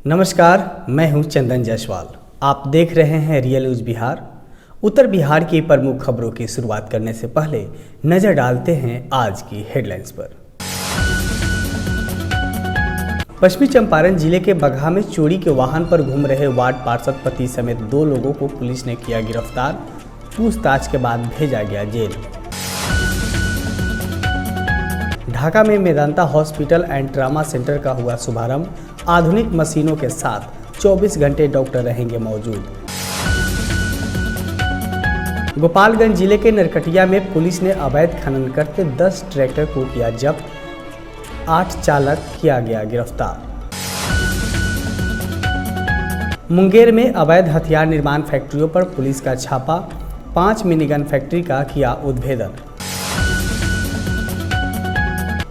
नमस्कार, मैं हूं चंदन जायसवाल। आप देख रहे हैं रियल न्यूज बिहार। उत्तर बिहार की प्रमुख खबरों की शुरुआत करने से पहले नजर डालते हैं आज की हेडलाइंस पर। पश्चिमी चंपारण जिले के बगहा में चोरी के वाहन पर घूम रहे वार्ड पार्षद पति समेत 2 लोगों को पुलिस ने किया गिरफ्तार। पूछताछ के बाद भेजा गया जेल। ढाका में Medanta hospital and trauma centre का हुआ शुभारंभ। आधुनिक मशीनों के साथ 24 घंटे डॉक्टर रहेंगे मौजूद। गोपालगंज जिले के नरकटिया में पुलिस ने अवैध खनन करते 10 ट्रैक्टर को किया जब्त। 8 चालक किया गया गिरफ्तार। मुंगेर में अवैध हथियार निर्माण फैक्ट्रियों पर पुलिस का छापा। 5 मिनीगन फैक्ट्री का किया उद्भेदन।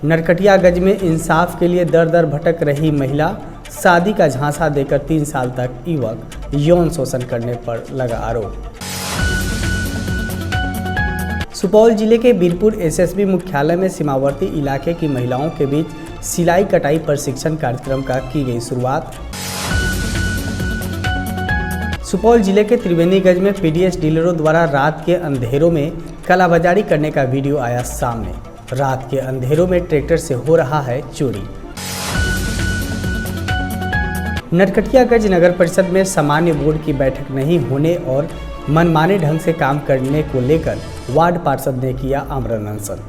नरकटियागंज में इंसाफ के लिए दर दर भटक रही महिला। शादी का झांसा देकर 3 साल तक युवक यौन शोषण करने पर लगा आरोप। सुपौल जिले के बीरपुर एसएसबी मुख्यालय में सीमावर्ती इलाके की महिलाओं के बीच सिलाई कटाई प्रशिक्षण कार्यक्रम का की गई शुरुआत। सुपौल जिले के त्रिवेणीगंज में पीडीएस डीलरों द्वारा रात के अंधेरों में कालाबाजारी करने का वीडियो आया सामने। रात के अंधेरों में ट्रैक्टर से हो रहा है चोरी। नरकटियागंज नगर परिषद में सामान्य बोर्ड की बैठक नहीं होने और मनमाने ढंग से काम करने को लेकर वार्ड पार्षद ने किया आमरण अनशन।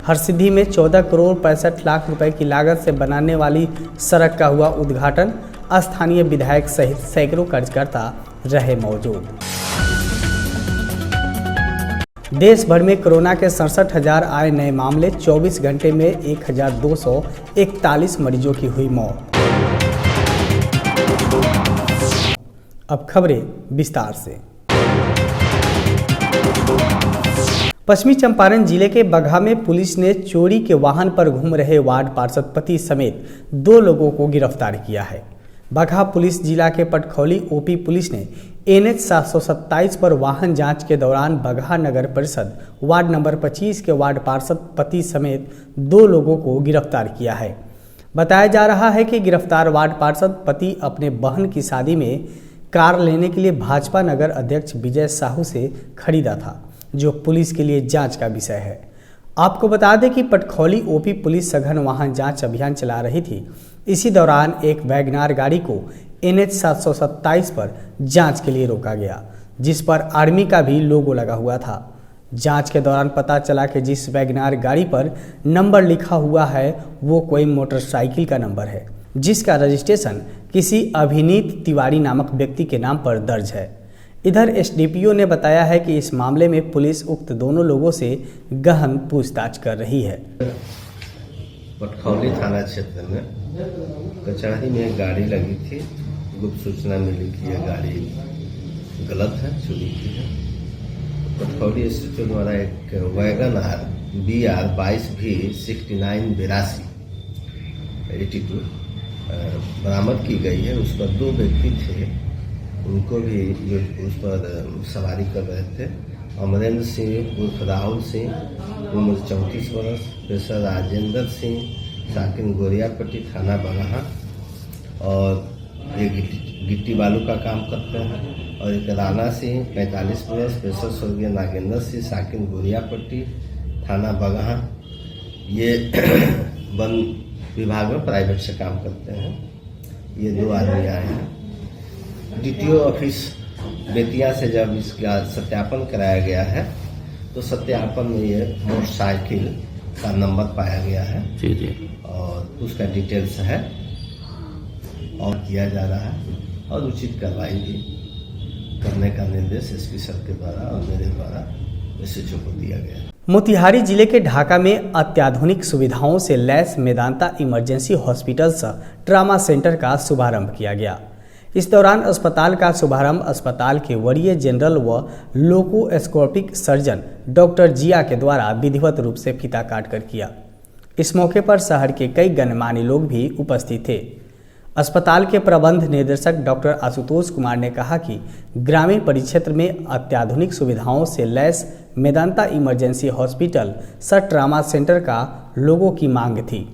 हरसिद्धि में 14 करोड़ 65 लाख रुपए की लागत से बनाने वाली सड़क का हुआ उद्घाटन। स्थानीय विधायक सहित सैकड़ों कार्यकर्ता रहे मौजूद। देश भर में कोरोना के 67,000 आए नए मामले। 24 घंटे में 1,241 मरीजों की हुई मौत। अब खबरें विस्तार से। पश्चिमी चंपारण जिले के बगहा में पुलिस ने चोरी के वाहन पर घूम रहे वार्ड पार्षद पति समेत 2 लोगों को गिरफ्तार किया है। बगहा पुलिस जिला के पटखौली ओपी पुलिस ने NH 727 पर वाहन जांच के दौरान बगहा नगर परिषद वार्ड नंबर 25 के वार्ड पार्षद पति समेत 2 लोगों को गिरफ्तार किया है। बताया जा रहा है कि गिरफ्तार वार्ड पार्षद पति अपने बहन की शादी में कार लेने के लिए भाजपा नगर अध्यक्ष विजय साहू से खरीदा था, जो पुलिस के लिए जांच का विषय है। आपको बता दें कि पटखौली ओपी पुलिस सघन वाहन जांच अभियान चला रही थी। इसी दौरान एक वैगनार गाड़ी को NH 727 पर जांच के लिए रोका गया, जिस पर आर्मी का भी लोगो लगा हुआ था। जांच के दौरान पता चला कि जिस वैगनार गाड़ी पर नंबर लिखा हुआ है वो कोई मोटरसाइकिल का नंबर है, जिसका रजिस्ट्रेशन किसी अभिनीत तिवारी नामक व्यक्ति के नाम पर दर्ज है। इधर एसडीपीओ ने बताया है कि इस मामले में पुलिस उक्त दोनों लोगों से गहन पूछताछ कर रही है। पटखौली थाना क्षेत्र में कचहरी में एक गाड़ी लगी थी। गुप्त सूचना मिली कि यह गाड़ी गलत है, चोरी की है। पटखौली स्टेशन द्वारा एक वैगन आर BR 22V 6982 बरामद की गई है। उस पर 2 व्यक्ति थे, उनको भी जो उस पर सवारी कर रहे थे। अमरेंद्र सिंह उर्फ राहुल सिंह, उम्र 34 वर्ष, पेशा राजेंद्र सिंह, साकिन गोरियापट्टी, थाना बगहा, और ये गिट्टी बालू का काम करते हैं। और एक राणा सिंह 45 वर्ष, पेशा स्वर्गीय नागेंद्र सिंह, साकिन गोरियापट्टी, थाना बगहा। ये वन विभाग में प्राइवेट से काम करते हैं। ये 2 आदमी आए हैं। DTO ऑफिस बेतिया से जब इसका सत्यापन कराया गया है तो सत्यापन में ये मोटरसाइकिल का नंबर पाया गया है जी और उसका डिटेल्स है और किया जा रहा है और उचित कार्रवाई भी करने का निर्देश एसपी सर के द्वारा और मेरे द्वारा SHO को दिया गया है। मोतिहारी जिले के ढाका में अत्याधुनिक सुविधाओं से लैस Medanta emergency hospital trauma centre का शुभारंभ किया गया। इस दौरान अस्पताल का शुभारंभ अस्पताल के वरीय जनरल व लोकोस्कोपिक सर्जन डॉक्टर जिया के द्वारा विधिवत रूप से फीता काटकर किया। इस मौके पर शहर के कई गणमान्य लोग भी उपस्थित थे। अस्पताल के प्रबंध निदेशक डॉक्टर आशुतोष कुमार ने कहा कि ग्रामीण परिक्षेत्र में अत्याधुनिक सुविधाओं से लैस Medanta emergency hospital trauma centre का लोगों की मांग थी।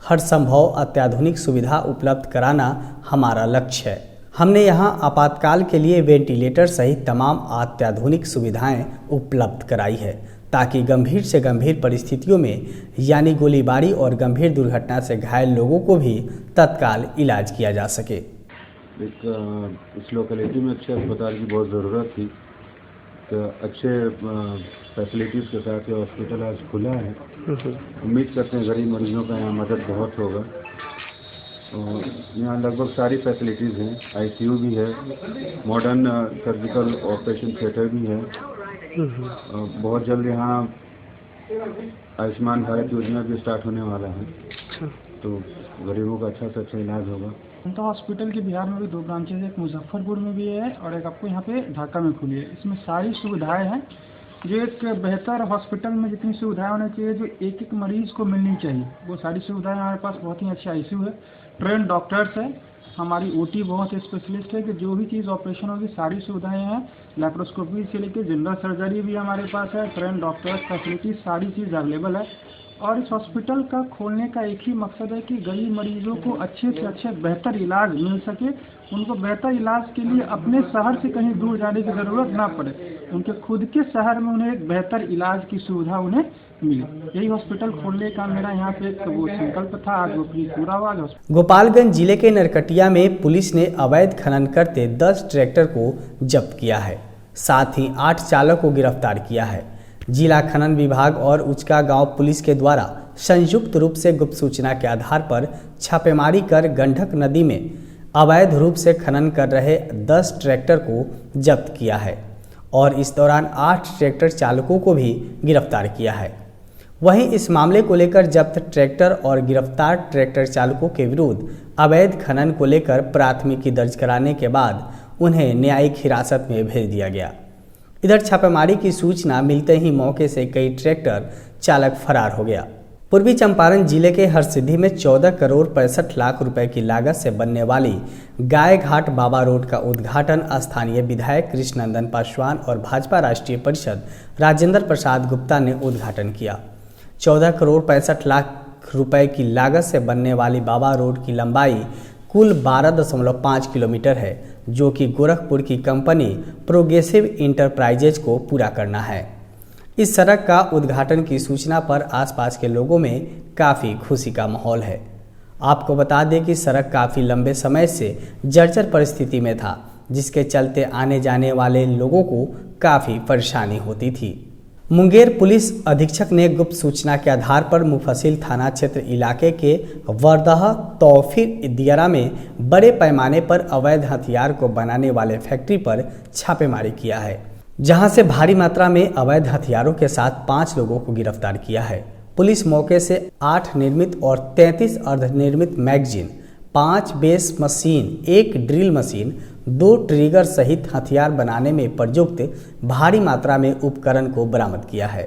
हर संभव अत्याधुनिक सुविधा उपलब्ध कराना हमारा लक्ष्य है। हमने यहां आपातकाल के लिए वेंटिलेटर सहित तमाम अत्याधुनिक सुविधाएं उपलब्ध कराई है ताकि गंभीर से गंभीर परिस्थितियों में यानी गोलीबारी और गंभीर दुर्घटना से घायल लोगों को भी तत्काल इलाज किया जा सके। इस लोकेलिटी में अच्छे अस्पताल की बहुत ज़रूरत थी, तो अच्छे फैसिलिटीज़ के साथ ये हॉस्पिटल आज खुला है। उम्मीद करते हैं गरीब मरीजों का यहाँ मदद बहुत होगा। यहाँ लगभग सारी फैसिलिटीज़ हैं, आईसीयू भी है, मॉडर्न सर्जिकल ऑपरेशन थिएटर भी है। बहुत जल्द यहाँ आयुष्मान भारत योजना भी स्टार्ट होने वाला है, तो गरीबों का अच्छा से अच्छा इलाज होगा। तो हॉस्पिटल के बिहार में भी 2 ब्रांचेज है, एक मुजफ्फरपुर में भी है और एक आपको यहाँ पे ढाका में खुली है। इसमें सारी सुविधाएं हैं जो एक बेहतर हॉस्पिटल में जितनी सुविधाएं होनी चाहिए, जो एक एक मरीज़ को मिलनी चाहिए, वो सारी सुविधाएं हमारे पास। बहुत ही अच्छी आईसीयू है, ट्रेन डॉक्टर्स है, हमारी ओटी बहुत स्पेशलिस्ट है कि जो भी चीज़ ऑपरेशन होगी सारी सुविधाएं हैं। लैप्रोस्कोपी से लेकर जनरल सर्जरी भी हमारे पास है, ट्रेन डॉक्टर्स, फैसिलिटी सारी चीज़ अवेलेबल है। और इस हॉस्पिटल का खोलने का एक ही मकसद है कि गरीब मरीजों को अच्छे से अच्छे बेहतर इलाज मिल सके, उनको बेहतर इलाज के लिए अपने शहर से कहीं दूर जाने की ज़रूरत ना पड़े, उनके खुद के शहर में उन्हें एक बेहतर इलाज की सुविधा उन्हें मिले। यही हॉस्पिटल खोलने का मेरा यहाँ पे वो संकल्प था, आज वो पूरा हुआ। गोपालगंज जिले के नरकटिया में पुलिस ने अवैध खनन करते 10 ट्रैक्टर को जब्त किया है, साथ ही 8 चालक को गिरफ्तार किया है। जिला खनन विभाग और उचका गांव पुलिस के द्वारा संयुक्त रूप से गुप्त सूचना के आधार पर छापेमारी कर गंडक नदी में अवैध रूप से खनन कर रहे 10 ट्रैक्टर को जब्त किया है और इस दौरान 8 ट्रैक्टर चालकों को भी गिरफ्तार किया है। वहीं इस मामले को लेकर जब्त ट्रैक्टर और गिरफ्तार ट्रैक्टर चालकों के विरुद्ध अवैध खनन को लेकर प्राथमिकी दर्ज कराने के बाद उन्हें न्यायिक हिरासत में भेज दिया गया। इधर छापेमारी की सूचना मिलते ही मौके से कई ट्रैक्टर चालक फरार हो गया। पूर्वी चंपारण जिले के हरसिद्धि में 14 करोड़ 65 लाख रुपए की लागत से बनने वाली गाय घाट बाबा रोड का उद्घाटन स्थानीय विधायक कृष्णनंदन पासवान और भाजपा राष्ट्रीय परिषद राजेंद्र प्रसाद गुप्ता ने उद्घाटन किया। 14 करोड़ 65 लाख रुपए की लागत से बनने वाली बाबा रोड की लंबाई कुल 12.5 किलोमीटर है, जो कि गोरखपुर की कंपनी प्रोग्रेसिव इंटरप्राइजेज को पूरा करना है। इस सड़क का उद्घाटन की सूचना पर आसपास के लोगों में काफ़ी खुशी का माहौल है। आपको बता दें कि सड़क काफ़ी लंबे समय से जर्जर परिस्थिति में था, जिसके चलते आने जाने वाले लोगों को काफ़ी परेशानी होती थी। मुंगेर पुलिस अधीक्षक ने गुप्त सूचना के आधार पर मुफस्सिल थाना क्षेत्र इलाके के वर्दह तौफीर दियारा में बड़े पैमाने पर अवैध हथियार को बनाने वाले फैक्ट्री पर छापेमारी किया है, जहां से भारी मात्रा में अवैध हथियारों के साथ 5 लोगों को गिरफ्तार किया है। पुलिस मौके से 8 निर्मित और 33 अर्धनिर्मित magazine, 5 base machine, 1 drill machine, 2 trigger सहित हथियार बनाने में प्रयुक्त भारी मात्रा में उपकरण को बरामद किया है।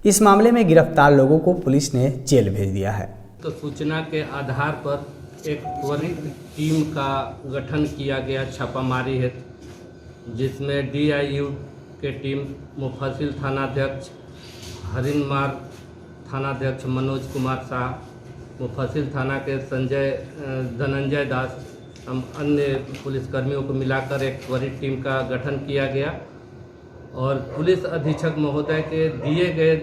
इस मामले में गिरफ्तार लोगों को पुलिस ने जेल भेज दिया है। तो सूचना के आधार पर एक त्वरित टीम का गठन किया गया छापामारी हेतु, जिसमें DIU के टीम मुफस्सिल थानाध्यक्ष हरिनमार, थानाध्यक्ष मनोज कुमार शाह, मुफस्सिल थाना के धनंजय दास, हम अन्य पुलिसकर्मियों को मिलाकर एक त्वरित टीम का गठन किया गया और पुलिस अधीक्षक महोदय के दिए गए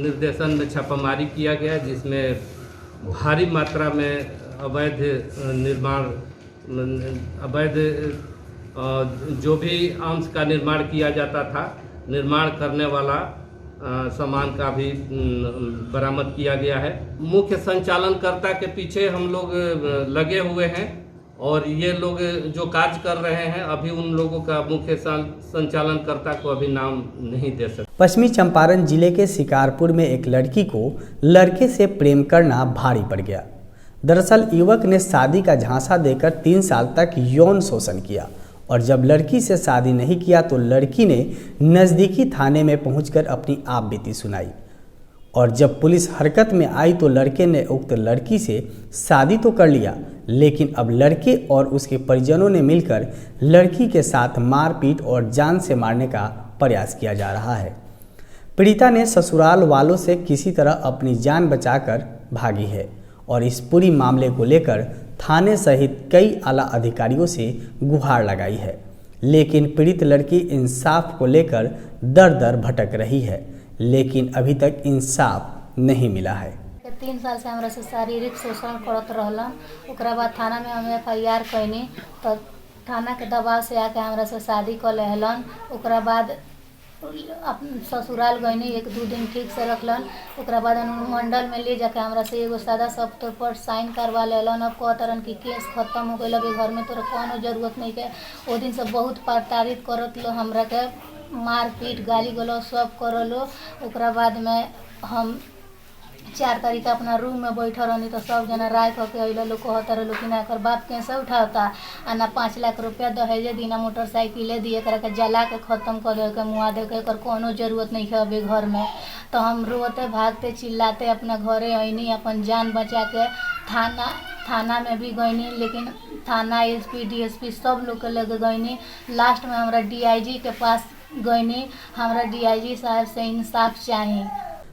निर्देशन में छापामारी किया गया, जिसमें भारी मात्रा में अवैध निर्माण, अवैध जो भी आर्म्स का निर्माण किया जाता था, निर्माण करने वाला सामान का भी बरामद किया गया है। मुख्य संचालनकर्ता के पीछे हम लोग लगे हुए हैं और ये लोग जो कार्य कर रहे हैं, अभी उन लोगों का मुख्य संचालनकर्ता को अभी नाम नहीं दे सकते। पश्चिमी चंपारण जिले के शिकारपुर में एक लड़की को लड़के से प्रेम करना भारी पड़ गया। दरअसल युवक ने शादी का झांसा देकर 3 साल तक यौन शोषण किया और जब लड़की से शादी नहीं किया तो लड़की ने नज़दीकी थाने में पहुंचकर अपनी आप बीती सुनाई और जब पुलिस हरकत में आई तो लड़के ने उक्त लड़की से शादी तो कर लिया, लेकिन अब लड़के और उसके परिजनों ने मिलकर लड़की के साथ मारपीट और जान से मारने का प्रयास किया जा रहा है। पीड़िता ने ससुराल वालों से किसी तरह अपनी जान बचाकर भागी है और इस पूरी मामले को लेकर थाने सहित कई आला अधिकारियों से गुहार लगाई है, लेकिन पीड़ित लड़की इंसाफ को लेकर दर दर भटक रही है, लेकिन अभी तक इंसाफ नहीं मिला है। 3 साल से हमरा से शारीरिक शोषण करत रहलन। ओकरा बाद थाना में हम FIR कैनी तो थाना के दबाव से आके हमरा से शादी कर लेहलन। ओकरा बाद ससुराल गईनी, 1-2 दिन ठीक से रखलन। ओकरा बाद अनुमंडल में ले जाके हमरा से एगो सादा सब पर साइन करवा लेलन। अब कहतरन कि केस खत्म हो गइल, अभी घर में तोरा कोनो जरूरत नहीं के। ओ दिन से बहुत प्रताड़ित करत लो, हमरा के मार पीट गाली गलौज सब करलो। ओकरा बाद में हम 4 तारीख अपना रूम में बैठल रहनी तो सब जना राय कह के अइल लोग कहत रहे कि ना एकर बाप कैसे उठावता आ ना 5 लाख रुपया दहेजे दीना मोटरसाइकिले दिए एकरा के जला के खत्म कर दे के मुआ दे के एकर कोनो जरूरत नहीं है अभी घर में। तो हम रोते भागते चिल्लाते अपना घरे अइनी, अपन जान बचा के थाना में भी गईनी, लेकिन थाना SP DSP सब लोग के लेके गईनी। लास्ट में हमरा DIG के पास गईनी, हमरा DIG साहब से इंसाफ चाहिए।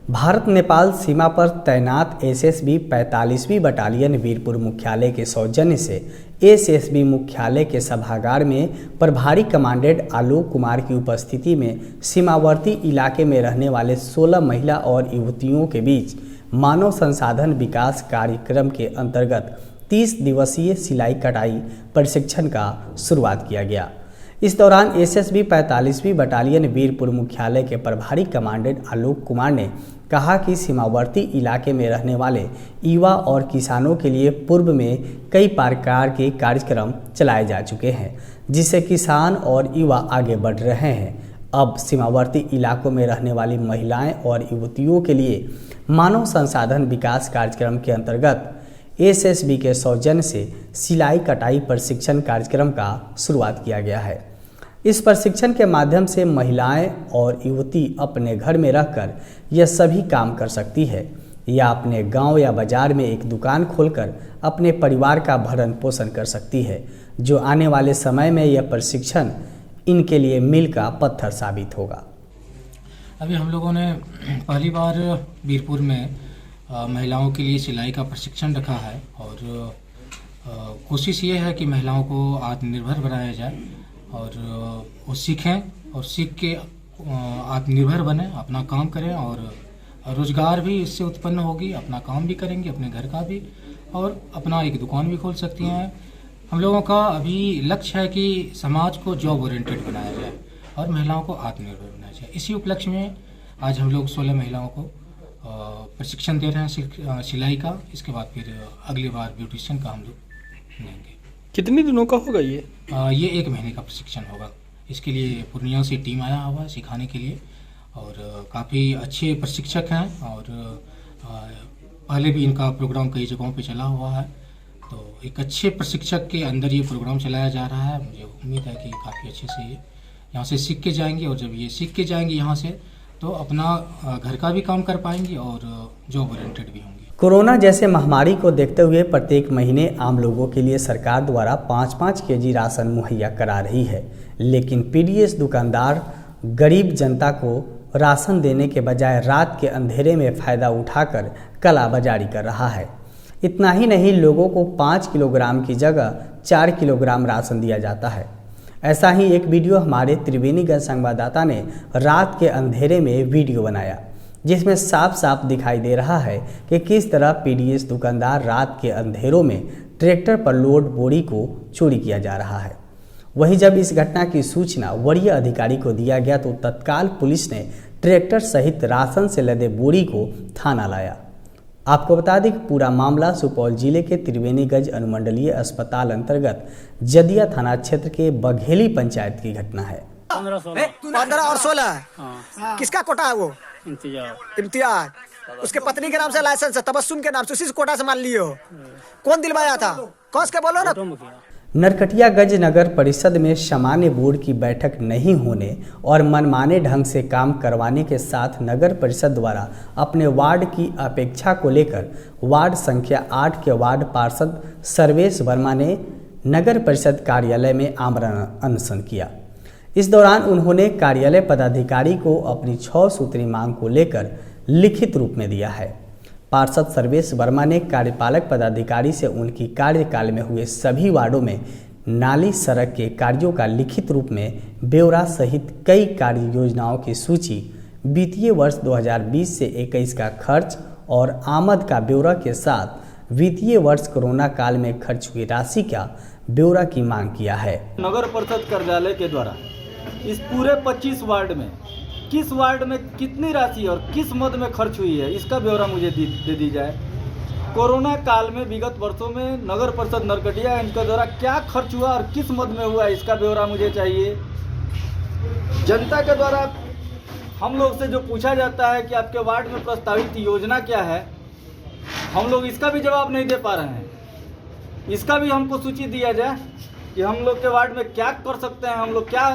भारत नेपाल सीमा पर तैनात SSB 45वीं बटालियन वीरपुर मुख्यालय के सौजन्य से SSB मुख्यालय के सभागार में प्रभारी कमांडेंट आलोक कुमार की उपस्थिति में सीमावर्ती इलाके में रहने वाले 16 महिला और युवतियों के बीच मानव संसाधन विकास कार्यक्रम के अंतर्गत 30 दिवसीय सिलाई कटाई प्रशिक्षण का शुरुआत किया गया। इस दौरान SSB 45वीं बटालियन वीरपुर मुख्यालय के प्रभारी कमांडेंट आलोक कुमार ने कहा कि सीमावर्ती इलाके में रहने वाले युवा और किसानों के लिए पूर्व में कई प्रकार के कार्यक्रम चलाए जा चुके हैं, जिससे किसान और युवा आगे बढ़ रहे हैं। अब सीमावर्ती इलाकों में रहने वाली महिलाएं और युवतियों के लिए मानव संसाधन विकास कार्यक्रम के अंतर्गत SSB के सौजन्य से सिलाई कटाई प्रशिक्षण कार्यक्रम का शुरुआत किया गया है। इस प्रशिक्षण के माध्यम से महिलाएं और युवती अपने घर में रहकर यह सभी काम कर सकती है या अपने गांव या बाजार में एक दुकान खोलकर अपने परिवार का भरण पोषण कर सकती है, जो आने वाले समय में यह प्रशिक्षण इनके लिए मील का पत्थर साबित होगा। अभी हम लोगों ने पहली बार वीरपुर में महिलाओं के लिए सिलाई का प्रशिक्षण रखा है और कोशिश ये है कि महिलाओं को आत्मनिर्भर बनाया जाए और वो सीखें और सीख के आत्मनिर्भर बने, अपना काम करें और रोज़गार भी इससे उत्पन्न होगी, अपना काम भी करेंगे, अपने घर का भी, और अपना एक दुकान भी खोल सकती हैं। हम लोगों का अभी लक्ष्य है कि समाज को जॉब ओरिएंटेड बनाया जाए और महिलाओं को आत्मनिर्भर बनाया जाए। इसी उपलक्ष्य में आज हम लोग 16 महिलाओं को प्रशिक्षण दे रहे हैं सिलाई का। इसके बाद फिर अगली बार ब्यूटिशियन का हम लोग लेंगे। कितने दिनों का होगा ये? ये 1 महीने का प्रशिक्षण होगा। इसके लिए पूर्णिया से टीम आया हुआ है सिखाने के लिए और काफ़ी अच्छे प्रशिक्षक हैं और पहले भी इनका प्रोग्राम कई जगहों पे चला हुआ है। तो एक अच्छे प्रशिक्षक के अंदर ये प्रोग्राम चलाया जा रहा है। मुझे उम्मीद है कि काफ़ी अच्छे से ये यहाँ से सीख के जाएंगे और जब ये सीख के जाएंगे यहाँ से तो अपना घर का भी काम कर पाएंगे और जॉब ओरिएंटेड भी होंगे। कोरोना जैसे महामारी को देखते हुए प्रत्येक महीने आम लोगों के लिए सरकार द्वारा 5-5 केजी राशन मुहैया करा रही है, लेकिन PDS दुकानदार गरीब जनता को राशन देने के बजाय रात के अंधेरे में फ़ायदा उठाकर कालाबाजारी कर रहा है। इतना ही नहीं, लोगों को 5 किलोग्राम की जगह 4 किलोग्राम राशन दिया जाता है। ऐसा ही एक वीडियो हमारे त्रिवेणीगंज संवाददाता ने रात के अंधेरे में वीडियो बनाया, जिसमें साफ साफ दिखाई दे रहा है कि किस तरह PDS दुकानदार रात के अंधेरों में ट्रैक्टर पर लोड बोरी को चोरी किया जा रहा है। वहीं जब इस घटना की सूचना वरीय अधिकारी को दिया गया तो तत्काल पुलिस ने ट्रैक्टर सहित राशन से लदे बोरी को थाना लाया। आपको बता दें कि पूरा मामला सुपौल जिले के त्रिवेणीगंज अनुमंडलीय अस्पताल अंतर्गत जदिया थाना क्षेत्र के बघेली पंचायत की घटना है। 15 और 16 किसका कोटा है? वो इम्तियाज, उसके पत्नी के नाम से लाइसेंस है, तबस्सुम के नाम से, उसी से कोटा से मान लियो। कौन दिलवाया था? कौन के बोलो ना। नरकटियागंज नगर परिषद में सामान्य बोर्ड की बैठक नहीं होने और मनमाने ढंग से काम करवाने के साथ नगर परिषद द्वारा अपने वार्ड की अपेक्षा को लेकर वार्ड संख्या 8 के वार्ड पार्षद सर्वेश वर्मा ने नगर परिषद कार्यालय में आमरण अनशन किया। इस दौरान उन्होंने कार्यालय पदाधिकारी को अपनी 6 सूत्री मांग को लेकर लिखित रूप में दिया है। पार्षद सर्वेश वर्मा ने कार्यपालक पदाधिकारी से उनकी कार्यकाल में हुए सभी वार्डों में नाली सड़क के कार्यों का लिखित रूप में ब्यौरा सहित कई कार्य योजनाओं की सूची, वित्तीय वर्ष 2020 से 21 का खर्च और आमद का ब्यौरा के साथ वित्तीय वर्ष कोरोना काल में खर्च हुई राशि का ब्यौरा की मांग किया है। नगर परिषद कार्यालय के द्वारा इस पूरे 25 वार्ड में किस वार्ड में कितनी राशि और किस मद में खर्च हुई है, इसका ब्यौरा मुझे दे दी जाए। कोरोना काल में विगत वर्षों में नगर परिषद नरकटिया इनके द्वारा क्या खर्च हुआ और किस मद में हुआ, इसका ब्यौरा मुझे चाहिए। जनता के द्वारा हम लोग से जो पूछा जाता है कि आपके वार्ड में प्रस्तावित योजना क्या है, हम लोग इसका भी जवाब नहीं दे पा रहे हैं। इसका भी हमको सूची दिया जाए कि हम लोग के वार्ड में क्या कर सकते हैं, हम लोग क्या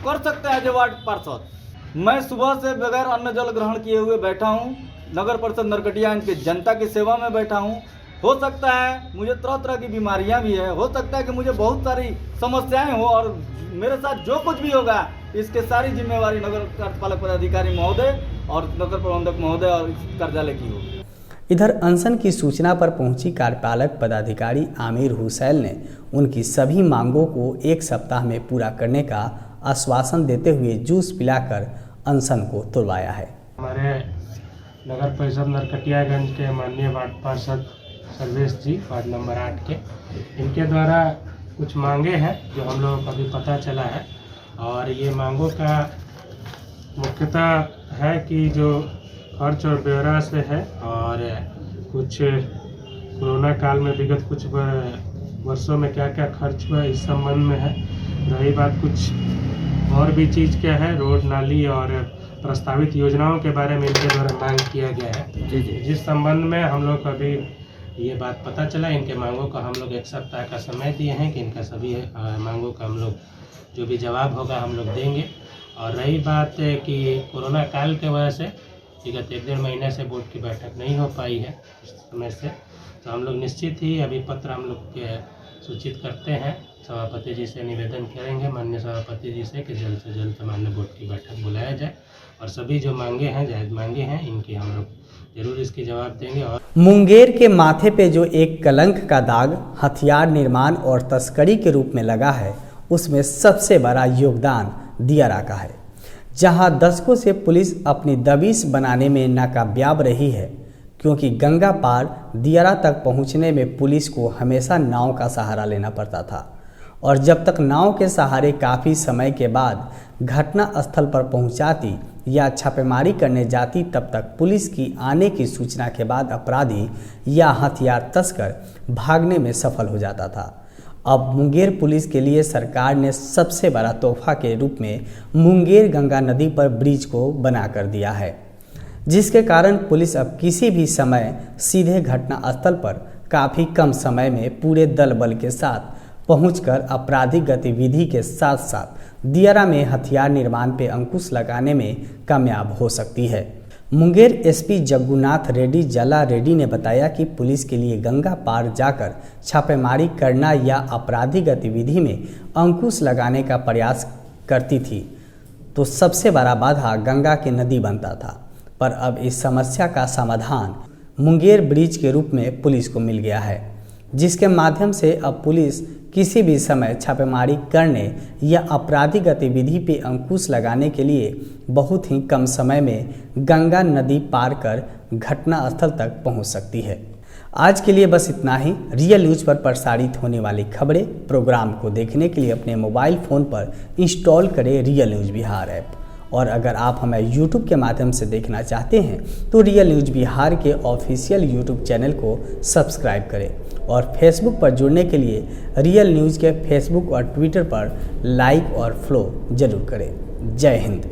कर सकते हैं जो वार्ड पार्षद। मैं सुबह से बगैर अन्न जल ग्रहण किए हुए बैठा हूँ, नगर परिषद नरकटिया इनके जनता की सेवा में बैठा हूँ। हो सकता है मुझे तरह तरह की बीमारियाँ भी है, हो सकता है कि मुझे बहुत सारी समस्याएं हो और मेरे साथ जो कुछ भी होगा इसके सारी जिम्मेवारी नगर कार्यपालक पदाधिकारी महोदय और नगर प्रबंधक महोदय और कार्यालय की हो। इधर अनशन की सूचना पर पहुंची कार्यपालक पदाधिकारी आमिर हुसैन ने उनकी सभी मांगों को एक सप्ताह में पूरा करने का आश्वासन देते हुए जूस पिलाकर अनशन को तुड़वाया है। हमारे नगर परिषद नरकटियागंज के माननीय वार्ड पार्षद सर्वेश जी, वार्ड नंबर 8 के, इनके द्वारा कुछ मांगे हैं जो हम लोगों को अभी पता चला है। और ये मांगों का मुख्यतः है कि जो खर्च और ब्यौरा से है और कुछ कोरोना काल में विगत कुछ वर्षों में क्या क्या खर्च हुआ इस संबंध में है। रही बात कुछ और भी चीज़ क्या है, रोड नाली और प्रस्तावित योजनाओं के बारे में इनके द्वारा मांग किया गया है, जिस संबंध में हम लोग अभी ये बात पता चला। इनके मांगों का हम लोग एक सप्ताह का समय दिए हैं कि इनका सभी मांगों का हम लोग जो भी जवाब होगा हम लोग देंगे। और रही बात कि कोरोना काल के वजह से विगत 1-1.5 महीने से बोर्ड की बैठक नहीं हो पाई है इस समय से, तो हम लोग निश्चित ही अभी पत्र हम लोग सूचित करते हैं, सभापति जी से निवेदन करेंगे माननीय सभापति जी से कि जल्द से जल्द सामान्य बोर्ड की बैठक बुलाया जाए और सभी जो मांगे हैं, जायज़ मांगे हैं, इनकी हम लोग जरूर इसके जवाब देंगे। और मुंगेर के माथे पे जो एक कलंक का दाग हथियार निर्माण और तस्करी के रूप में लगा है, उसमें सबसे बड़ा योगदान दियारा का है, जहां दशकों से पुलिस अपनी दबिश बनाने में नाकामयाब रही है, क्योंकि गंगा पार दियारा तक पहुंचने में पुलिस को हमेशा नाव का सहारा लेना पड़ता था और जब तक नाव के सहारे काफ़ी समय के बाद घटना स्थल पर पहुंचाती या छापेमारी करने जाती, तब तक पुलिस की आने की सूचना के बाद अपराधी या हथियार तस्कर भागने में सफल हो जाता था। अब मुंगेर पुलिस के लिए सरकार ने सबसे बड़ा तोहफा के रूप में मुंगेर गंगा नदी पर ब्रिज को बना कर दिया है, जिसके कारण पुलिस अब किसी भी समय सीधे घटना स्थल पर काफ़ी कम समय में पूरे दल बल के साथ पहुंचकर आपराधिक गतिविधि के साथ साथ दियारा में हथियार निर्माण पर अंकुश लगाने में कामयाब हो सकती है। मुंगेर एसपी जग्गूनाथ रेड्डी जला रेड्डी ने बताया कि पुलिस के लिए गंगा पार जाकर छापेमारी करना या आपराधिक गतिविधि में अंकुश लगाने का प्रयास करती थी तो सबसे बड़ा बाधा गंगा की नदी बनता था, पर अब इस समस्या का समाधान मुंगेर ब्रिज के रूप में पुलिस को मिल गया है, जिसके माध्यम से अब पुलिस किसी भी समय छापेमारी करने या आपराधिक गतिविधि पे अंकुश लगाने के लिए बहुत ही कम समय में गंगा नदी पार कर घटना स्थल तक पहुंच सकती है। आज के लिए बस इतना ही। रियल न्यूज़ पर प्रसारित होने वाली खबरें प्रोग्राम को देखने के लिए अपने मोबाइल फ़ोन पर इंस्टॉल करें रियल न्यूज़ बिहार ऐप, और अगर आप हमें यूट्यूब के माध्यम से देखना चाहते हैं तो रियल न्यूज़ बिहार के ऑफिशियल यूट्यूब चैनल को सब्सक्राइब करें, और फेसबुक पर जुड़ने के लिए रियल न्यूज़ के फेसबुक और ट्विटर पर लाइक और फॉलो जरूर करें। जय हिंद।